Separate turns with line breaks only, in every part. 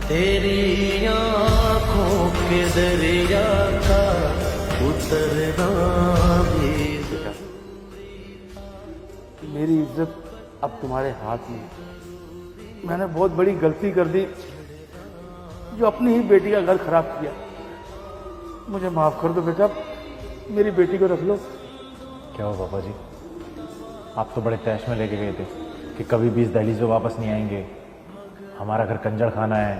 तेरी आंखों के दरिया का उतरना भी।
मेरी इज्जत अब तुम्हारे हाथ में। मैंने बहुत बड़ी गलती कर दी जो अपनी ही बेटी का घर खराब किया। मुझे माफ कर दो बेटा, मेरी बेटी को रख लो।
क्या हो पापा जी, आप तो बड़े तैश में लेके गए थे कि कभी भी इस दहलीज पे वापस नहीं आएंगे। हमारा घर कंजड़ खाना है,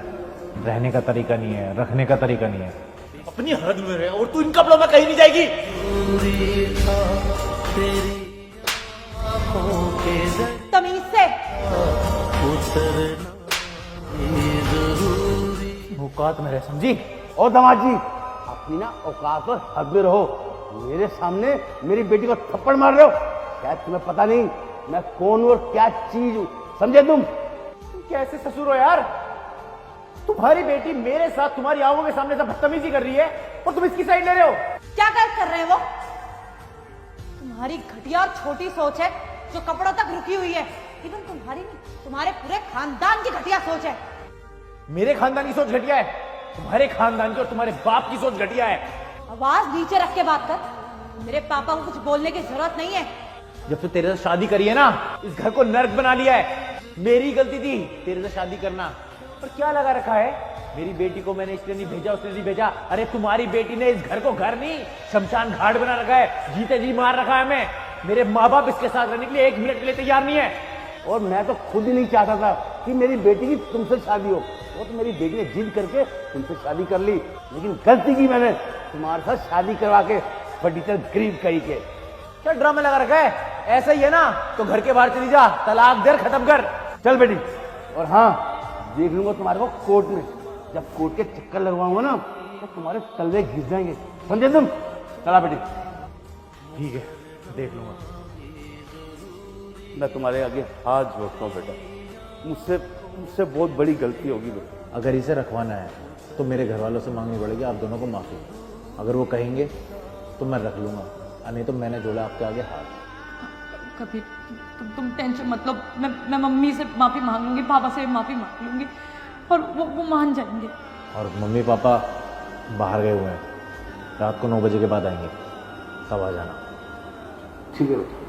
रहने का तरीका नहीं है, रखने का तरीका नहीं है।
अपनी हद में रहे और तू इन कपड़ों में कहीं नहीं जाएगी।
तमीज से
औकात में रह समझी। और दामाद जी, अपनी ना औकात और हद में रहो। मेरे सामने मेरी बेटी को थप्पड़ मार रहे हो। शायद तुम्हें पता नहीं मैं कौन और क्या चीज हूं, समझे तुम?
कैसे ससुर हो यार? तुम्हारी बेटी मेरे साथ तुम्हारी आंखों के सामने से बदतमीजी कर रही है और तुम इसकी साइड ले रहे हो।
क्या कर रहे हैं वो? तुम्हारी घटिया और छोटी सोच है जो कपड़ों तक रुकी हुई है। इवन तुम्हारी नहीं, तुम्हारे पूरे खानदान की घटिया सोच है।
मेरे खानदान की सोच घटिया है, तुम्हारे खानदान की और तुम्हारे बाप की सोच घटिया है।
आवाज नीचे रख के बात कर। मेरे पापा को कुछ बोलने की जरूरत नहीं है।
जब से तेरे से शादी करी है ना, इस घर को नर्क बना लिया है। मेरी गलती थी तेरे से शादी करना। पर क्या लगा रखा है? मेरी बेटी को मैंने इसलिए नहीं भेजा, उसने नहीं भेजा। अरे तुम्हारी बेटी ने इस घर को घर नहीं, शमशान घाट बना रखा है। जीते जी मार रखा है हमें। मेरे माँ बाप इसके साथ रहने के लिए 1 मिनट के लिए तैयार नहीं है।
और मैं तो खुद ही नहीं चाहता था कि मेरी बेटी की तुमसे शादी हो। वो तो मेरी बेटी ने जिद करके तुमसे शादी कर ली, लेकिन गलती की मैंने तुम्हारे साथ शादी करवा के फटीचर गरीब कही के।
क्या ड्रामा लगा रखा है? ऐसा ही है ना तो घर के बाहर चली जा, तलाक दे, खत्म कर।
चल बेटी। और हाँ, देख लूंगा तुम्हारे को कोर्ट में। जब कोर्ट के चक्कर लगवाऊंगा ना तो तुम्हारे तलवे घिस जाएंगे, समझे तुम? चला बेटी।
ठीक है, देख लूंगा।
मैं तुम्हारे आगे हाथ जोड़ता हूँ बेटा। मुझसे बहुत बड़ी गलती होगी बेटा।
अगर इसे रखवाना है तो मेरे घर वालों से मांगनी पड़ेगी आप दोनों को माफी। अगर वो कहेंगे तो मैं रख लूंगा, नहीं तो मैंने जोड़ा आपके आगे हाथ।
कभी तुम टेंशन मत लो। मैं मम्मी से माफी मांग लूंगी, पापा से माफी मांग लूंगी और वो मान जाएंगे।
और मम्मी पापा बाहर गए हुए हैं, रात को 9 बजे के बाद आएंगे, तब आ जाना।
ठीक है बेटा।